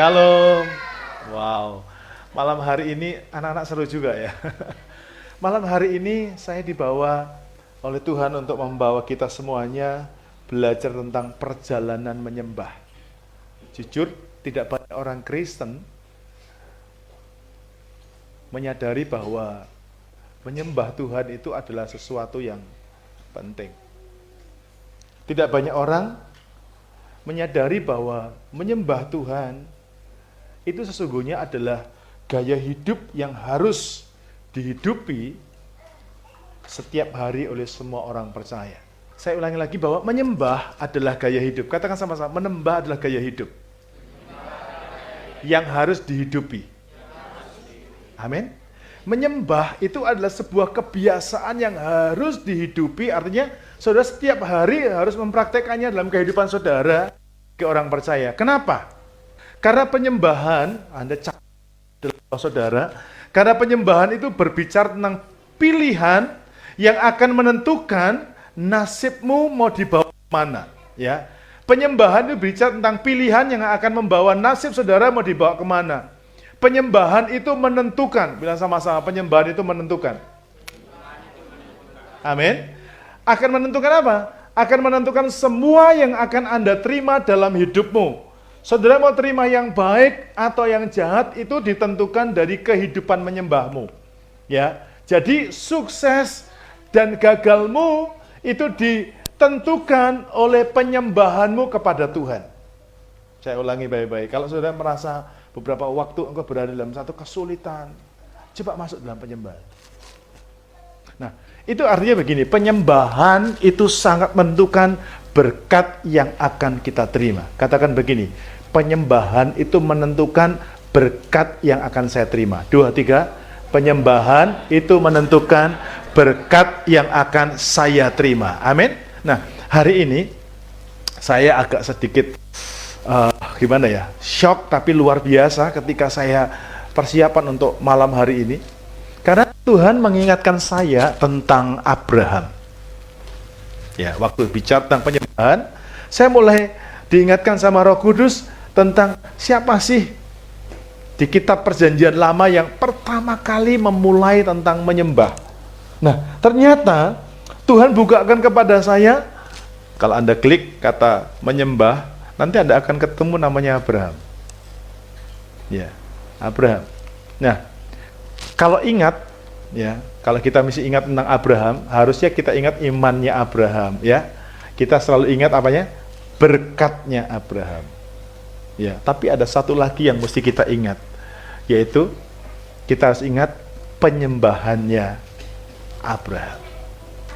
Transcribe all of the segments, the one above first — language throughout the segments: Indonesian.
Shalom. Wow. Malam hari ini anak-anak seru juga ya. Malam hari ini saya dibawa oleh Tuhan untuk membawa kita semuanya belajar tentang perjalanan menyembah. Jujur, tidak banyak orang Kristen menyadari bahwa menyembah Tuhan itu adalah sesuatu yang penting. Tidak banyak orang menyadari bahwa menyembah Tuhan itu sesungguhnya adalah gaya hidup yang harus dihidupi setiap hari oleh semua orang percaya. Saya ulangi lagi bahwa menyembah adalah gaya hidup. Katakan sama-sama, menyembah adalah gaya hidup yang harus dihidupi. Amin. Menyembah itu adalah sebuah kebiasaan yang harus dihidupi, artinya saudara setiap hari harus mempraktekannya dalam kehidupan saudara ke orang percaya. Kenapa? Karena penyembahan, Anda catat saudara, karena penyembahan itu berbicara tentang pilihan yang akan menentukan nasibmu mau dibawa kemana. Ya, penyembahan itu berbicara tentang pilihan yang akan membawa nasib saudara mau dibawa kemana. Penyembahan itu menentukan, bilang sama-sama, penyembahan itu menentukan. Amin. Akan menentukan apa? Akan menentukan semua yang akan Anda terima dalam hidupmu. Saudara mau terima yang baik atau yang jahat itu ditentukan dari kehidupan menyembahmu. Ya, jadi sukses dan gagalmu itu ditentukan oleh penyembahanmu kepada Tuhan. Saya ulangi baik-baik. Kalau saudara merasa beberapa waktu engkau berada dalam satu kesulitan, coba masuk dalam penyembahan. Nah, itu artinya begini, penyembahan itu sangat menentukan berkat yang akan kita terima. Katakan begini, penyembahan itu menentukan berkat yang akan saya terima. 2, 3, penyembahan itu menentukan berkat yang akan saya terima. Amin. Nah, hari ini saya agak sedikit shock tapi luar biasa ketika saya persiapan untuk malam hari ini. Karena Tuhan mengingatkan saya tentang Abraham. Ya, waktu bicara tentang penyembahan, saya mulai diingatkan sama Roh Kudus tentang siapa sih di kitab Perjanjian Lama yang pertama kali memulai tentang menyembah. Nah, ternyata Tuhan bukakan kepada saya, kalau Anda klik kata menyembah, nanti Anda akan ketemu namanya Abraham. Ya, Abraham. Nah, kalau ingat, ya, kalau kita mesti ingat tentang Abraham, harusnya kita ingat imannya Abraham, ya. Kita selalu ingat apanya? Berkatnya Abraham. Ya, tapi ada satu lagi yang mesti kita ingat, yaitu kita harus ingat penyembahannya Abraham.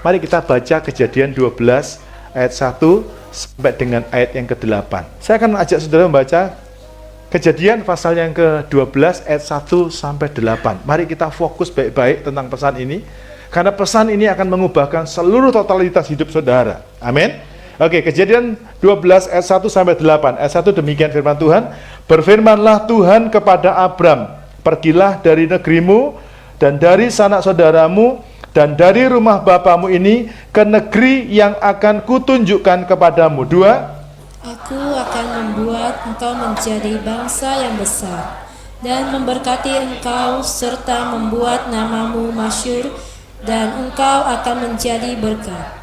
Mari kita baca Kejadian 12 ayat 1 sampai dengan ayat yang ke-8. Saya akan ajak saudara membaca Kejadian pasal yang ke-12 ayat 1 sampai 8. Mari kita fokus baik-baik tentang pesan ini, karena pesan ini akan mengubahkan seluruh totalitas hidup saudara. Amin. Oke, Kejadian 12 ayat 1 sampai 8. Ayat 1 demikian firman Tuhan, berfirmanlah Tuhan kepada Abram, pergilah dari negerimu dan dari sanak saudaramu dan dari rumah bapamu ini ke negeri yang akan kutunjukkan kepadamu. 2, Aku akan membuat engkau menjadi bangsa yang besar dan memberkati engkau serta membuat namamu masyhur dan engkau akan menjadi berkat.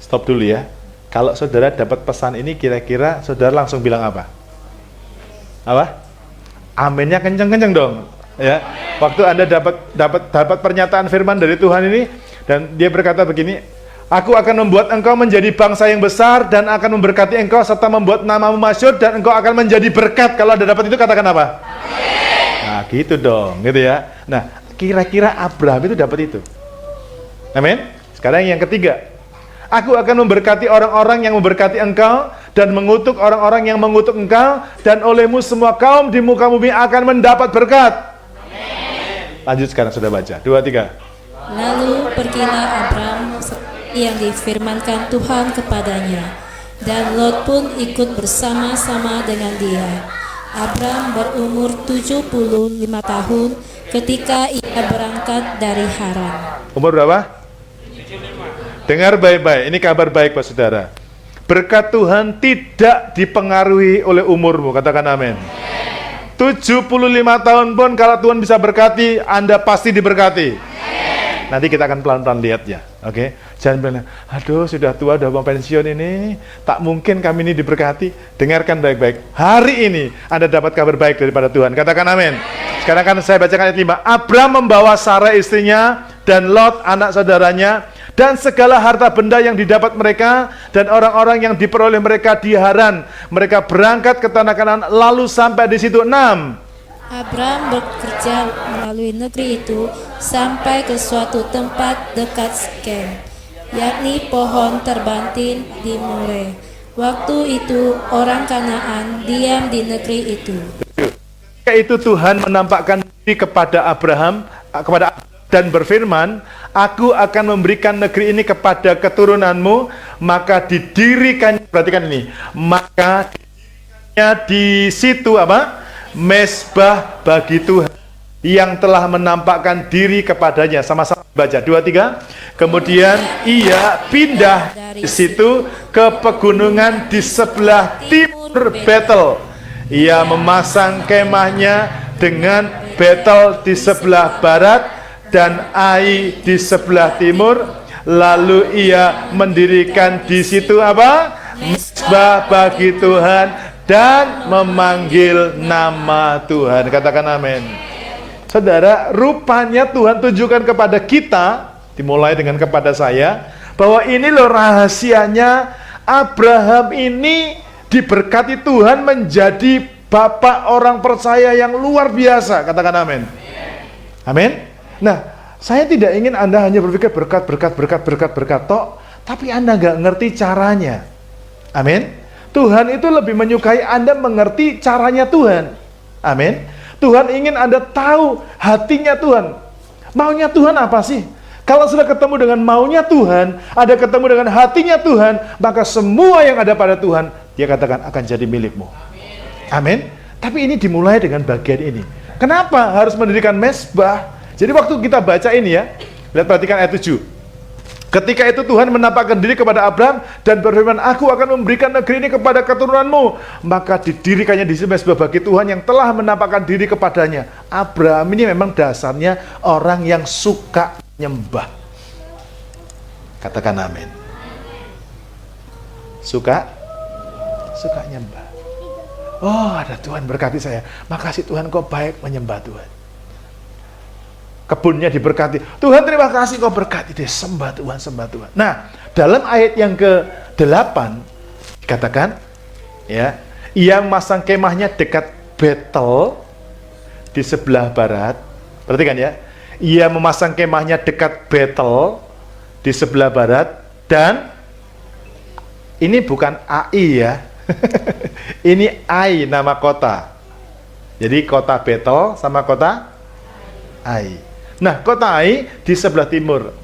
Stop dulu ya. Kalau saudara dapat pesan ini, kira-kira saudara langsung bilang apa? Apa? Aminnya kenceng-kenceng dong. Ya. Waktu Anda dapat pernyataan firman dari Tuhan ini dan dia berkata begini, aku akan membuat engkau menjadi bangsa yang besar dan akan memberkati engkau serta membuat namamu masyhur dan engkau akan menjadi berkat. Kalau Anda dapat itu katakan apa? Amin. Nah, gitu dong, gitu ya. Nah, kira-kira Abraham itu dapat itu. Amin. Sekarang yang ketiga. Aku akan memberkati orang-orang yang memberkati engkau dan mengutuk orang-orang yang mengutuk engkau, dan olehmu semua kaum di muka bumi akan mendapat berkat. Amin. Lanjut sekarang sudah baca. 2, 3. Lalu pergilah Abram yang difirmankan Tuhan kepadanya, dan Lot pun ikut bersama-sama dengan dia. Abram berumur 75 tahun ketika ia berangkat dari Haran. Umur berapa? Dengar baik-baik, ini kabar baik Pak Saudara. Berkat Tuhan tidak dipengaruhi oleh umurmu, katakan amin. 75 tahun pun kalau Tuhan bisa berkati, Anda pasti diberkati. Nanti kita akan pelan-pelan lihat ya, oke? Jangan bilang, aduh sudah tua, udah mau pensiun ini, tak mungkin kami ini diberkati. Dengarkan baik-baik, hari ini Anda dapat kabar baik daripada Tuhan. Katakan amin. Sekarang kan saya bacakan ayat 5. Abram membawa Sarah istrinya dan Lot anak saudaranya dan segala harta benda yang didapat mereka dan orang-orang yang diperoleh mereka di Haran. Mereka berangkat ke tanah Kanaan lalu sampai di situ. 6. Abram bekerja melalui negeri itu sampai ke suatu tempat dekat Sikem, yakni pohon terbantin di More. Waktu itu orang Kanaan diam di negeri itu. Ketika itu Tuhan menampakkan diri kepada Abraham dan berfirman, aku akan memberikan negeri ini kepada keturunanmu, maka didirikan, perhatikan ini, maka didirikannya di situ apa? Mezbah bagi Tuhan yang telah menampakkan diri kepadanya. Sama-sama baca 2-3. Kemudian ia pindah dari situ ke pegunungan di sebelah timur Betel. Ia memasang kemahnya dengan Betel di sebelah barat dan Ai di sebelah timur. Lalu ia mendirikan di situ apa? Mezbah bagi Tuhan dan memanggil nama Tuhan. Katakan amin. Saudara, rupanya Tuhan tunjukkan kepada kita, dimulai dengan kepada saya, bahwa ini loh rahasianya, Abraham ini diberkati Tuhan menjadi bapak orang percaya yang luar biasa. Katakan amin. Amin. Nah, saya tidak ingin Anda hanya berpikir berkat, tok, tapi Anda nggak ngerti caranya. Amin. Tuhan itu lebih menyukai Anda mengerti caranya Tuhan. Amin. Tuhan ingin Anda tahu hatinya Tuhan. Maunya Tuhan apa sih? Kalau sudah ketemu dengan maunya Tuhan, ada ketemu dengan hatinya Tuhan, maka semua yang ada pada Tuhan, dia katakan akan jadi milikmu. Amin. Tapi ini dimulai dengan bagian ini. Kenapa harus mendirikan mezbah? Jadi waktu kita baca ini ya, lihat perhatikan ayat 7. Ketika itu Tuhan menampakkan diri kepada Abraham dan berfirman, aku akan memberikan negeri ini kepada keturunanmu. Maka didirikannya di sini mezbah bagi Tuhan yang telah menampakkan diri kepadanya. Abraham ini memang dasarnya orang yang suka nyembah. Katakan amin. Suka nyembah. Oh, ada Tuhan berkati saya. Makasih Tuhan, kau baik menyembah Tuhan. Kebunnya diberkati. Tuhan terima kasih kau berkati deh. Sembah Tuhan, sembah Tuhan. Nah, dalam ayat yang ke-8 dikatakan ya, ia memasang kemahnya dekat Betel di sebelah barat. Perhatikan ya. Ia memasang kemahnya dekat Betel di sebelah barat dan ini bukan Ai ya. Ini Ai nama kota. Jadi kota Betel sama kota Ai. Nah, kota Ai di sebelah timur.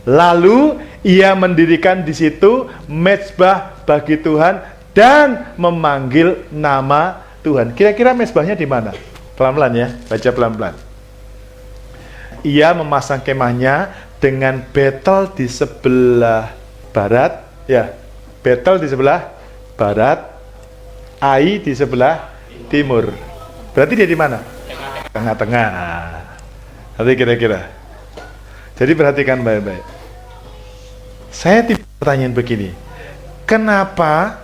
Lalu ia mendirikan di situ mezbah bagi Tuhan dan memanggil nama Tuhan. Kira-kira mezbahnya di mana? Pelan-pelan ya, baca pelan-pelan. Ia memasang kemahnya dengan Betel di sebelah barat, ya. Betel di sebelah barat, Ai di sebelah timur. Berarti dia di mana? Tengah-tengah. Nanti kira-kira. Jadi perhatikan baik-baik. Saya tipe pertanyaan begini. Kenapa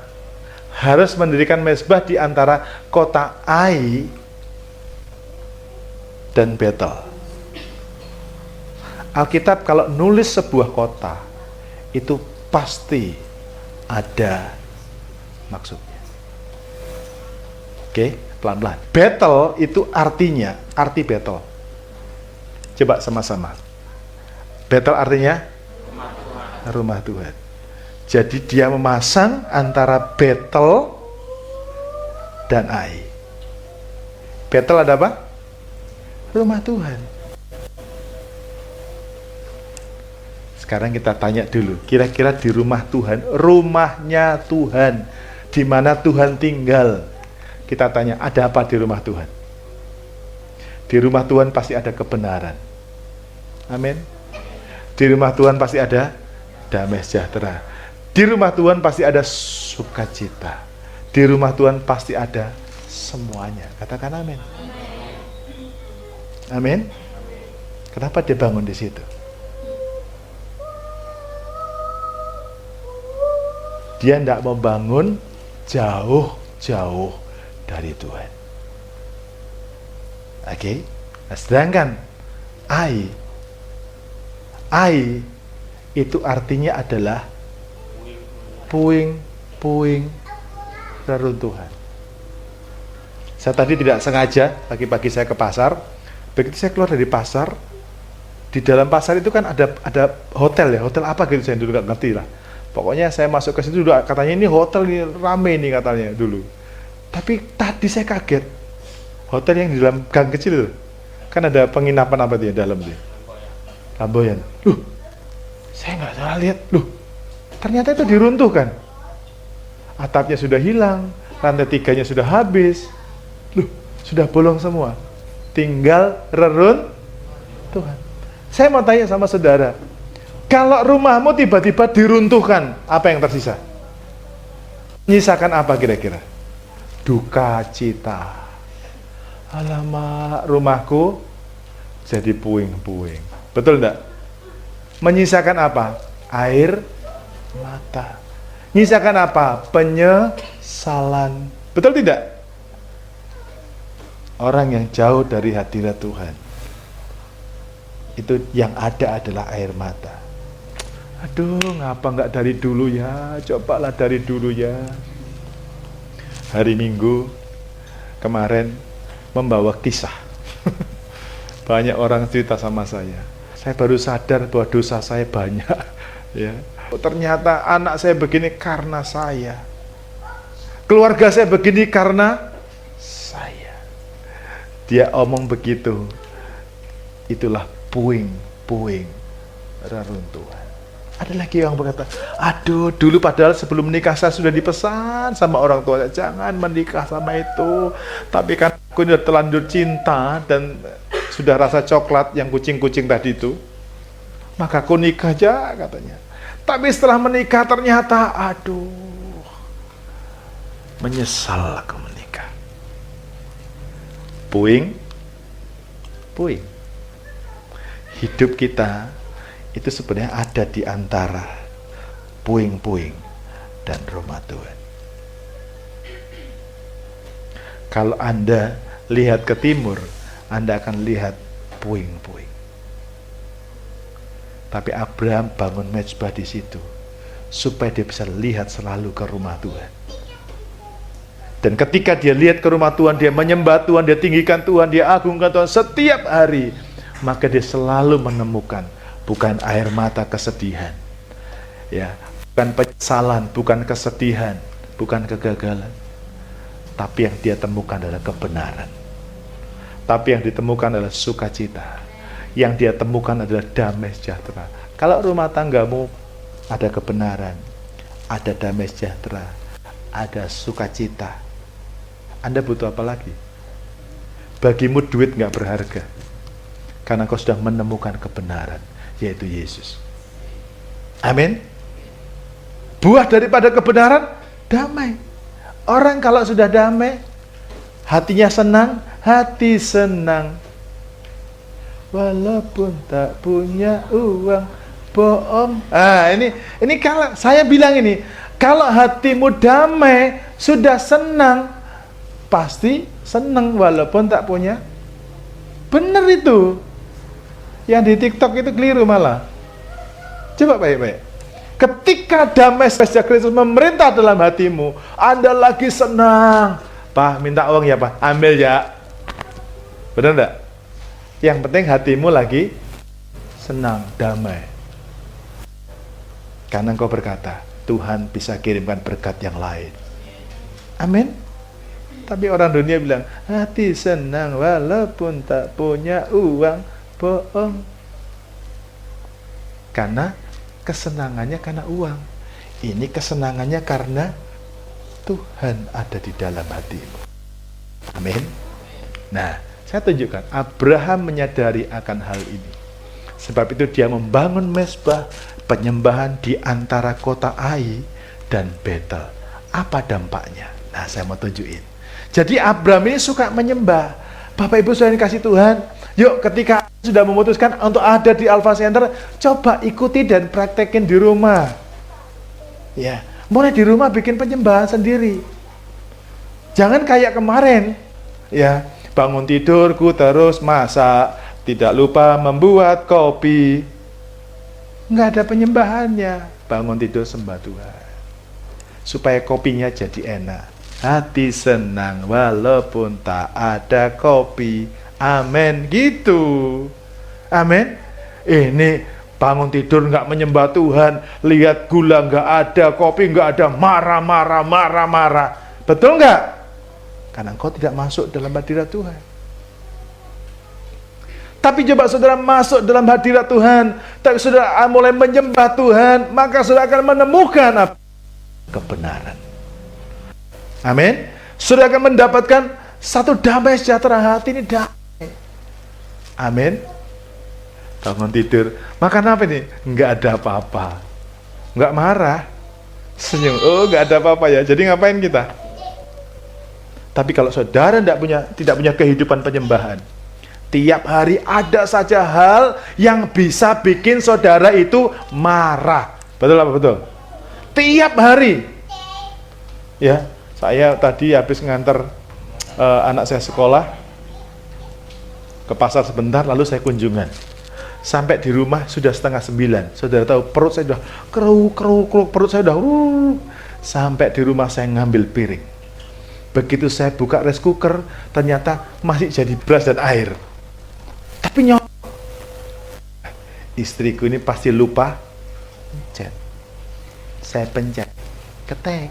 harus mendirikan mezbah di antara kota Ai dan Betel? Alkitab kalau nulis sebuah kota itu pasti ada maksudnya. Oke, pelan-pelan. Betel itu artinya, arti Betel. Coba sama-sama. Betel artinya rumah Tuhan. Jadi dia memasang antara Betel dan Ai. Betel ada apa? Rumah Tuhan. Sekarang kita tanya dulu, kira-kira di rumah Tuhan, rumahnya Tuhan, di mana Tuhan tinggal. Kita tanya, ada apa di rumah Tuhan? Di rumah Tuhan pasti ada kebenaran. Amin. Di rumah Tuhan pasti ada damai sejahtera. Di rumah Tuhan pasti ada sukacita. Di rumah Tuhan pasti ada semuanya. Katakan amin. Amin. Kenapa dia bangun di situ? Dia tidak mau bangun jauh-jauh dari Tuhan. Oke? Nah, sedangkan Ai itu artinya adalah puing-puing reruntuhan. Saya tadi tidak sengaja, pagi-pagi saya ke pasar. Begitu saya keluar dari pasar, di dalam pasar itu kan ada hotel ya, hotel apa gitu saya dulu nggak ngerti lah. Pokoknya saya masuk ke situ dulu, katanya ini hotel ini rame nih katanya dulu. Tapi tadi saya kaget, hotel yang di dalam gang kecil itu, kan ada penginapan apa tuh ya dalam tuh? Lamboyan. Saya nggak salah lihat, ternyata itu diruntuhkan. Atapnya sudah hilang, lantai 3-nya sudah habis, sudah bolong semua. Tinggal reruntuhan. Saya mau tanya sama saudara, kalau rumahmu tiba-tiba diruntuhkan, apa yang tersisa? Menyisakan apa kira-kira? Duka cita. Alamak, rumahku jadi puing-puing. Betul enggak? Menyisakan apa? Air mata. Menyisakan apa? Penyesalan. Betul tidak? Orang yang jauh dari hadirat Tuhan, itu yang ada adalah air mata. Aduh, ngapa nggak dari dulu ya? Cobalah dari dulu ya. Hari Minggu kemarin membawa kisah. Banyak orang cerita sama saya. Saya baru sadar bahwa dosa saya banyak. Ya, ternyata anak saya begini karena saya. Keluarga saya begini karena saya. Dia omong begitu. Itulah puing-puing reruntuhan. Ada lagi yang berkata, aduh dulu padahal sebelum menikah saya sudah dipesan sama orang tua, jangan menikah sama itu. Tapi kan aku sudah terlanjur cinta dan sudah rasa coklat yang kucing-kucing tadi itu, maka aku nikah aja katanya. Tapi setelah menikah ternyata, aduh, menyesal aku menikah. Puing. Hidup kita itu sebenarnya ada di antara puing-puing dan rumah Tuhan. Kalau Anda lihat ke timur, Anda akan lihat puing-puing. Tapi Abraham bangun mezbah di situ supaya dia bisa lihat selalu ke rumah Tuhan. Dan ketika dia lihat ke rumah Tuhan, dia menyembah Tuhan, dia tinggikan Tuhan, dia agungkan Tuhan setiap hari, maka dia selalu menemukan bukan air mata kesedihan, ya, bukan penyesalan, bukan kesedihan, bukan kegagalan, tapi yang dia temukan adalah kebenaran. Tapi yang ditemukan adalah sukacita. Yang dia temukan adalah damai sejahtera. Kalau rumah tanggamu ada kebenaran, ada damai sejahtera, ada sukacita, Anda butuh apa lagi? Bagimu duit nggak berharga, karena kau sudah menemukan kebenaran, yaitu Yesus. Amin. Buah daripada kebenaran, damai. Orang kalau sudah damai, hatinya senang, hati senang. Walaupun tak punya uang, bohong. Ini kalau saya bilang ini, kalau hatimu damai, sudah senang, pasti senang walaupun tak punya. Benar itu. Yang di TikTok itu keliru malah. Coba baik-baik. Ketika damai sejahtera Kristus memerintah dalam hatimu, Anda lagi senang. Pak, minta uang ya Pak, ambil ya. Benar enggak? Yang penting hatimu lagi senang, damai. Karena engkau berkata, Tuhan bisa kirimkan berkat yang lain. Amin. Tapi orang dunia bilang, hati senang walaupun tak punya uang, bohong. Karena kesenangannya karena uang. Ini kesenangannya karena Tuhan ada di dalam hatimu. Amin. Nah, saya tunjukkan, Abraham menyadari akan hal ini. Sebab itu dia membangun mezbah penyembahan di antara kota Ai dan Betel. Apa dampaknya? Nah, saya mau tunjukin. Jadi Abram ini suka menyembah. Bapak Ibu sudah dikasih Tuhan, yuk ketika sudah memutuskan untuk ada di Alpha Center, coba ikuti dan praktekin di rumah. Ya, mulai di rumah bikin penyembahan sendiri. Jangan kayak kemarin, ya, bangun tidurku terus masak, tidak lupa membuat kopi. Nggak ada penyembahannya. Bangun tidur sembah Tuhan, supaya kopinya jadi enak. Hati senang walaupun tak ada kopi. Amin, gitu. Amin. Ini bangun tidur nggak menyembah Tuhan, lihat gula nggak ada, kopi nggak ada, marah. Betul nggak? Karena engkau tidak masuk dalam hadirat Tuhan. Tapi coba saudara masuk dalam hadirat Tuhan, tapi saudara mulai menyembah Tuhan, maka saudara akan menemukan apa? Kebenaran. Amin. Saudara akan mendapatkan satu damai sejahtera hati, ini damai. Amin. Bangun tidur, makan apa nih? Nggak ada apa-apa. Nggak marah. Senyum, oh nggak ada apa-apa ya. Jadi ngapain kita? Tapi kalau saudara tidak punya kehidupan penyembahan, tiap hari ada saja hal yang bisa bikin saudara itu marah. Betul apa betul? Tiap hari. Ya, saya tadi habis nganter anak saya sekolah ke pasar sebentar, lalu saya kunjungan. Sampai di rumah sudah 8:30. Saudara tahu perut saya sudah keruk, perut saya sudah sampai di rumah saya ngambil piring. Begitu saya buka rice cooker, ternyata masih jadi beras dan air. Tapi istriku ini pasti lupa pencet. Saya pencet, ketek.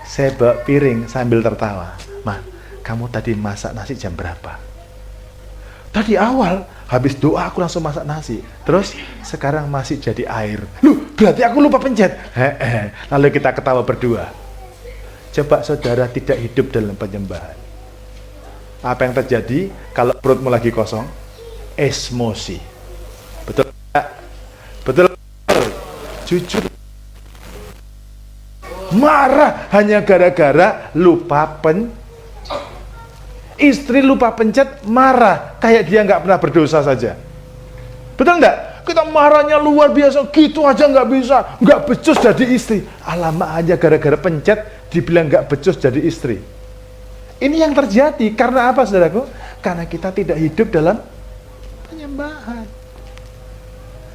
Saya bawa piring sambil tertawa. Ma, kamu tadi masak nasi jam berapa? Tadi awal, habis doa aku langsung masak nasi. Terus sekarang masih jadi air. Loh, berarti aku lupa pencet. Lalu kita ketawa berdua. Coba saudara tidak hidup dalam penyembahan. Apa yang terjadi kalau perutmu lagi kosong? Emosi. Betul gak? Betul. Jujur. Marah hanya gara-gara lupa istri lupa pencet, marah kayak dia nggak pernah berdosa saja. Betul nggak? Kita marahnya luar biasa, gitu aja nggak bisa, nggak becus jadi istri. Alamak, hanya gara-gara pencet dibilang nggak becus jadi istri. Ini yang terjadi karena apa, saudaraku? Karena kita tidak hidup dalam penyembahan.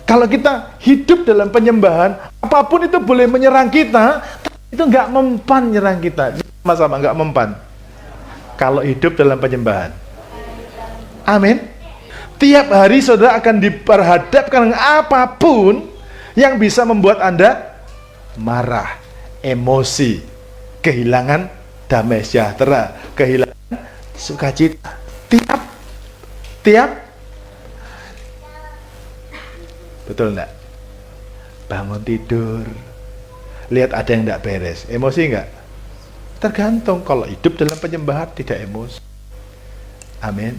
Kalau kita hidup dalam penyembahan, apapun itu boleh menyerang kita, itu nggak mempan nyerang kita. Sama-sama nggak mempan. Kalau hidup dalam penyembahan. Amin. Tiap hari saudara akan diperhadapkan dengan apapun yang bisa membuat Anda marah, emosi, kehilangan damai sejahtera, kehilangan sukacita. Tiap betul enggak? Bangun tidur, lihat ada yang enggak beres, emosi enggak? Tergantung. Kalau hidup dalam penyembahan tidak emosi. Amin.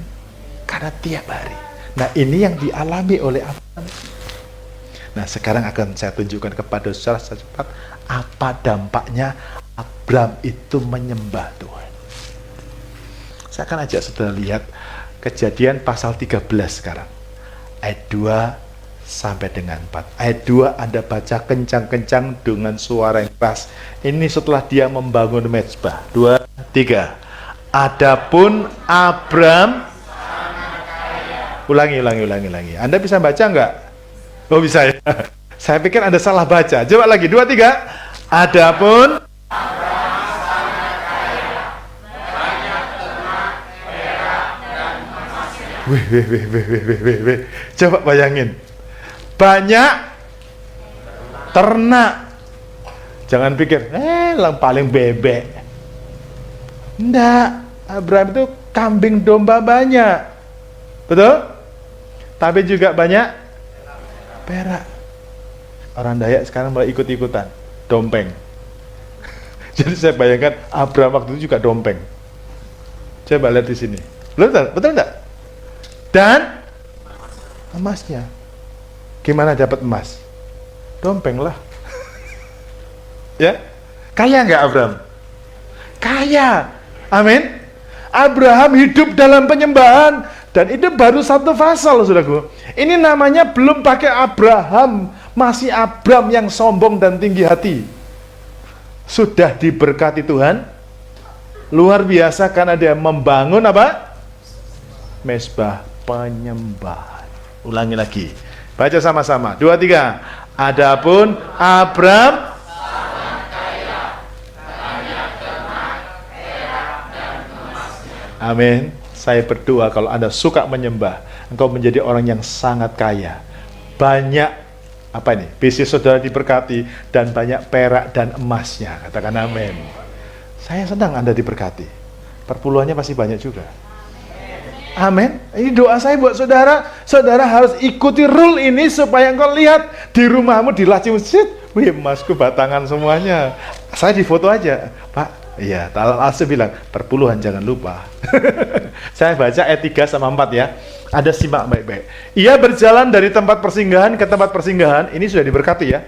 Karena tiap hari. Nah, ini yang dialami oleh Abram. Nah, sekarang akan saya tunjukkan kepada saudara secara cepat apa dampaknya Abram itu menyembah Tuhan. Saya akan ajak saudara lihat Kejadian pasal 13 sekarang. Ayat 2 sampai dengan 4. Ayat 2 Anda baca kencang-kencang dengan suara yang keras. Ini setelah dia membangun mezbah. 2, 3. Adapun Abram, ulangi. Anda bisa baca enggak? Oh, bisa ya. Saya pikir Anda salah baca. Coba lagi, 2, 3. Adapun Wih. Coba bayangin. Banyak ternak. Jangan pikir, paling bebek. Enggak. Abraham itu kambing domba banyak. Betul? Tapi juga banyak perak. Orang Dayak sekarang mulai ikut-ikutan. Dompeng. Jadi saya bayangkan Abraham waktu itu juga dompeng. Coba lihat di sini. Betul enggak? Dan emasnya. Gimana dapat emas? Dompeng lah. Ya? Kaya nggak Abram? Kaya. Amin. Abraham hidup dalam penyembahan, dan itu baru satu fase loh saudaraku. Ini namanya belum pakai Abraham, masih Abram yang sombong dan tinggi hati. Sudah diberkati Tuhan, luar biasa karena dia membangun apa? Mezbah penyembahan. Ulangi lagi, baca sama-sama, 2, 3. Adapun Abram amin. Saya berdoa kalau Anda suka menyembah, engkau menjadi orang yang sangat kaya. Banyak bisnis saudara diberkati, dan banyak perak dan emasnya. Katakan amin. Saya senang Anda diberkati. Perpuluhannya pasti banyak juga. Amin. Ini doa saya buat saudara. Saudara harus ikuti rule ini supaya engkau lihat di rumahmu, di laci masjid, wih, emasku batangan semuanya. Saya di foto aja, Pak. Iya, Al-Asy bilang, perpuluhan jangan lupa. Saya baca ayat 3 sama 4 ya. Ada simak baik-baik. Ia berjalan dari tempat persinggahan ke tempat persinggahan. Ini sudah diberkati ya.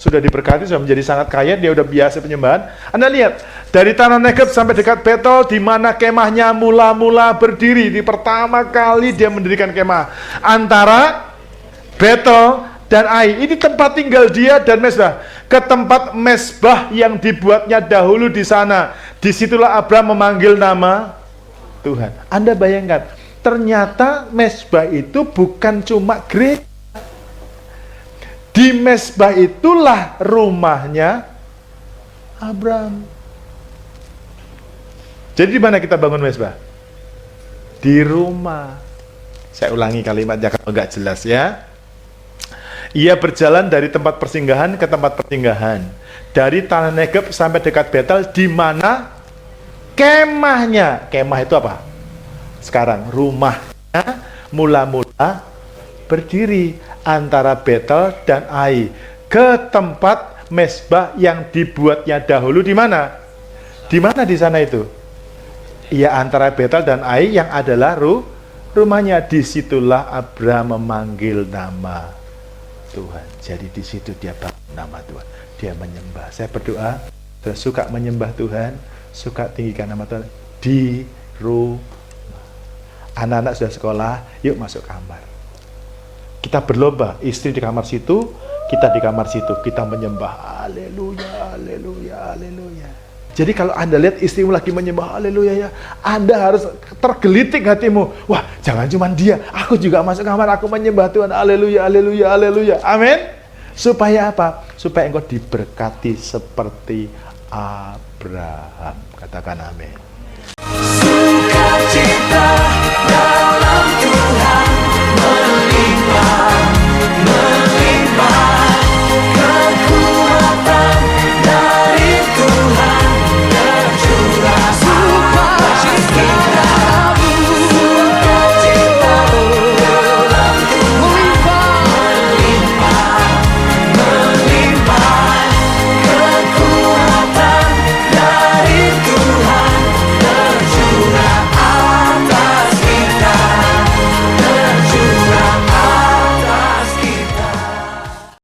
Sudah diberkati, sudah menjadi sangat kaya, dia udah biasa penyembahan. Anda lihat, dari tanah Negeb sampai dekat Betel, di mana kemahnya mula-mula berdiri. Di pertama kali dia mendirikan kemah. Antara Betel dan Ai. Ini tempat tinggal dia dan Mezbah. Ke tempat mezbah yang dibuatnya dahulu di sana. Disitulah Abraham memanggil nama Tuhan. Anda bayangkan, ternyata mezbah itu bukan cuma gereja. Di mezbah itulah rumahnya Abraham. Jadi di mana kita bangun mezbah? Di rumah. Saya ulangi kalimatnya kalau nggak jelas ya. Ia berjalan dari tempat persinggahan ke tempat persinggahan, dari tanah Negeb sampai dekat Betel, di mana kemahnya. Kemah itu apa? Sekarang rumahnya mula-mula berdiri antara Betel dan Ai, ke tempat mezbah yang dibuatnya dahulu. Di mana? Di mana di sana itu? Ya, antara Betel dan Ai yang adalah rumahnya. Disitulah Abraham memanggil nama Tuhan. Jadi di situ dia bangun nama Tuhan. Dia menyembah. Saya berdoa, saya suka menyembah Tuhan, suka tinggikan nama Tuhan di rumah. Anak-anak sudah sekolah, yuk masuk kamar. Kita berlomba, istri di kamar situ, kita di kamar situ, kita menyembah. Haleluya, haleluya, haleluya. Jadi kalau Anda lihat istrimu lagi menyembah haleluya ya, Anda harus tergelitik hatimu. Wah, jangan cuma dia, aku juga masuk kamar, aku menyembah Tuhan. Haleluya, haleluya, haleluya. Amin. Supaya apa? Supaya engkau diberkati seperti Abraham. Katakan amin. Sukacita dalam Tuhan.